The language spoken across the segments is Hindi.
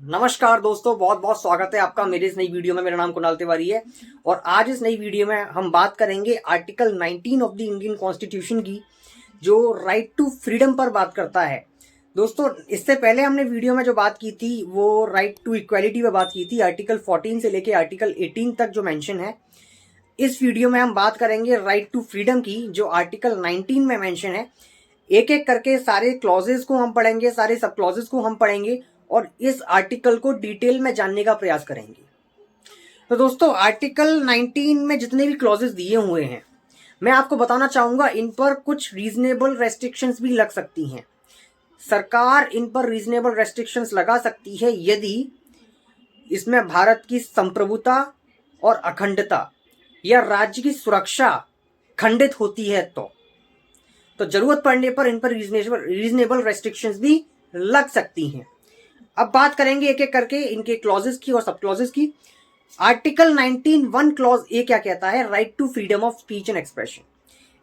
नमस्कार दोस्तों, बहुत बहुत स्वागत है आपका मेरे इस नई वीडियो में। मेरा नाम कुणाल तिवारी है और आज इस नई वीडियो में हम बात करेंगे article 19 of the Indian constitution की, जो राइट टू फ्रीडम पर बात करता है। दोस्तों, इससे पहले हमने वीडियो में जो बात की थी वो राइट टू इक्वालिटी पर बात की थी। आर्टिकल 14 से लेके आर्टिकल 18 तक जो मेंशन है, इस वीडियो में हम बात करेंगे राइट टू फ्रीडम की, जो आर्टिकल 19 में मेंशन है। एक एक करके सारे क्लॉजेस को हम पढ़ेंगे, सारे सब क्लॉजेस को हम पढ़ेंगे और इस आर्टिकल को डिटेल में जानने का प्रयास करेंगे। तो दोस्तों, आर्टिकल 19 में जितने भी क्लॉजेस दिए हुए हैं, मैं आपको बताना चाहूंगा इन पर कुछ रीजनेबल रेस्ट्रिक्शंस भी लग सकती हैं। सरकार इन पर रीजनेबल रेस्ट्रिक्शंस लगा सकती है यदि इसमें भारत की संप्रभुता और अखंडता या राज्य की सुरक्षा खंडित होती है तो जरूरत पड़ने पर इन पर रीजनेबल रेस्ट्रिक्शंस भी लग सकती हैं। अब बात करेंगे एक एक करके इनके क्लॉजेस की और सब क्लॉजेस की। आर्टिकल 19(1) क्लॉज ए क्या कहता है? Right to freedom of speech and expression,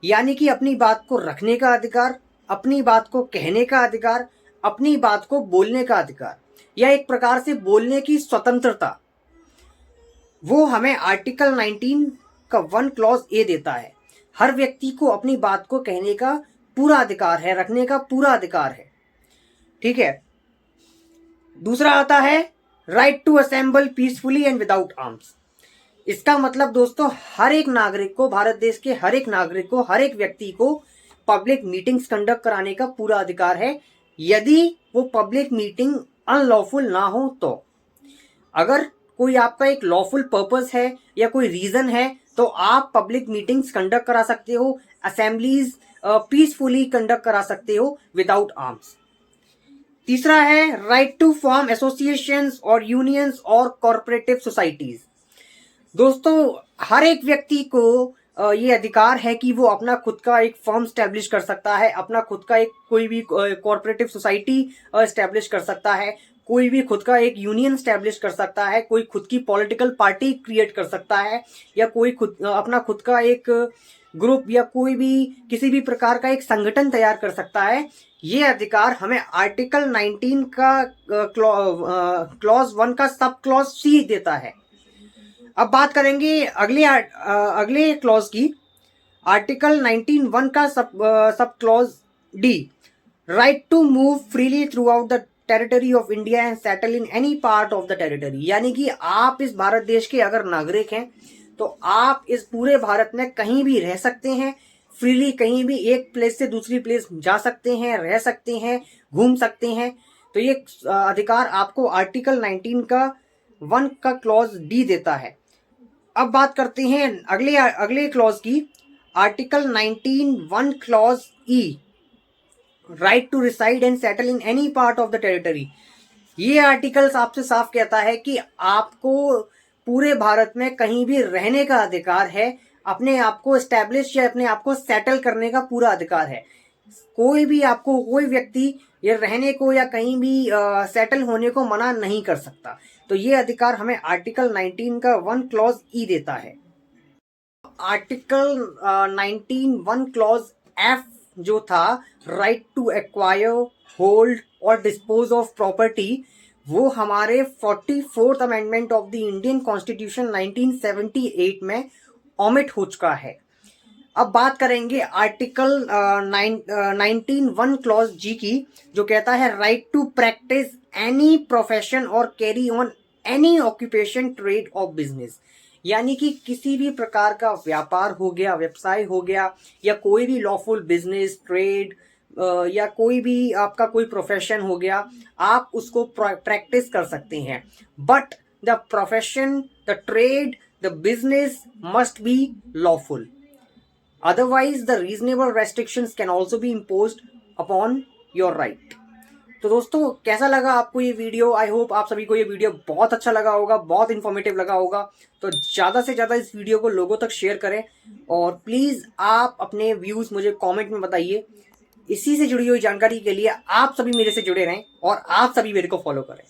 यानी कि अपनी बात को रखने का अधिकार, अपनी बात को कहने का अधिकार, अपनी बात को बोलने का अधिकार, या एक प्रकार से बोलने की स्वतंत्रता, वो हमें आर्टिकल 19 का 1 क्लॉज ए देता है। हर व्यक्ति को अपनी बात को कहने का पूरा अधिकार है, रखने का पूरा अधिकार है। ठीक है। दूसरा आता है right to assemble peacefully and without arms. इसका मतलब दोस्तों, हर एक नागरिक को, भारत देश के हर एक नागरिक को, हर एक व्यक्ति को पब्लिक मीटिंग्स कंडक्ट कराने का पूरा अधिकार है, यदि वो पब्लिक मीटिंग अनलॉफुल ना हो तो। अगर कोई आपका एक लॉफुल पर्पस है या कोई रीजन है तो आप पब्लिक मीटिंग्स कंडक्ट करा सकते हो, असेंबलीज पीसफुली कंडक्ट करा सकते हो विदाउट आर्म्स। तीसरा है राइट टू फॉर्म एसोसिएशंस और यूनियंस और कॉर्पोरेटिव सोसाइटीज। दोस्तों, हर एक व्यक्ति को ये अधिकार है कि वो अपना खुद का एक फर्म स्टैब्लिश कर सकता है, अपना खुद का एक कोई भी कॉर्पोरेटिव सोसाइटी स्टैब्लिश कर सकता है, कोई भी खुद का एक यूनियन स्टैब्लिश कर सकता है, कोई खुद की पॉलिटिकल पार्टी क्रिएट कर सकता है, या कोई अपना खुद का एक ग्रुप या कोई भी किसी भी प्रकार का एक संगठन तैयार कर सकता है। ये अधिकार हमें आर्टिकल 19 का क्लॉज 1 का सब क्लॉज सी देता है। अब बात करेंगे अगले क्लॉज की, आर्टिकल 19(1) का sub clause D. Right to move freely throughout the territory of India and settle in any part of the territory, यानी कि आप इस भारत देश के अगर नागरिक हैं तो आप इस पूरे भारत में कहीं भी रह सकते हैं, फ्रीली कहीं भी एक प्लेस से दूसरी प्लेस जा सकते हैं, रह सकते हैं, घूम सकते हैं। तो ये अधिकार आपको आर्टिकल 19 का 1 का क्लॉज डी देता है। अब बात करते हैं अगले क्लॉज की, article 19(1) clause E. Right to reside and settle in any part of the territory. ये आर्टिकल्स आपसे साफ कहता है कि आपको पूरे भारत में कहीं भी रहने का अधिकार है, अपने आप को एस्टैब्लिश या अपने आप को सेटल करने का पूरा अधिकार है। कोई भी आपको, कोई व्यक्ति ये रहने को या कहीं भी सेटल होने को मना नहीं कर सकता। तो ये अधिकार हमें आर्टिकल 19 का 1 क्लॉज ई देता है। आर्टिकल 19(1) क्लॉज एफ जो था, राइट टू एक्वायर, होल्ड और डिस्पोज ऑफ प्रॉपर्टी, वो हमारे 44th amendment of the Indian constitution 1978 में ओमिट हो चुका है। अब बात करेंगे आर्टिकल 19(1) क्लॉज जी की, जो कहता है right to practise any profession और carry on any occupation, trade और बिजनेस, यानी कि किसी भी प्रकार का व्यापार हो गया, व्यवसाय हो गया, या कोई भी लॉफुल बिजनेस, ट्रेड या कोई भी आपका कोई प्रोफेशन हो गया, आप उसको प्रैक्टिस कर सकते हैं। But the profession, the trade, the business must be lawful, otherwise the reasonable restrictions can also be imposed upon your right। तो दोस्तों, कैसा लगा आपको ये वीडियो? आई होप आप सभी को ये वीडियो बहुत अच्छा लगा होगा, बहुत इन्फॉर्मेटिव लगा होगा। तो ज़्यादा से ज़्यादा इस वीडियो को लोगों तक शेयर करें और प्लीज़ आप अपने व्यूज़ मुझे कमेंट में बताइए। इसी से जुड़ी हुई जानकारी के लिए आप सभी मेरे से जुड़े रहें और आप सभी मेरे को फॉलो करें।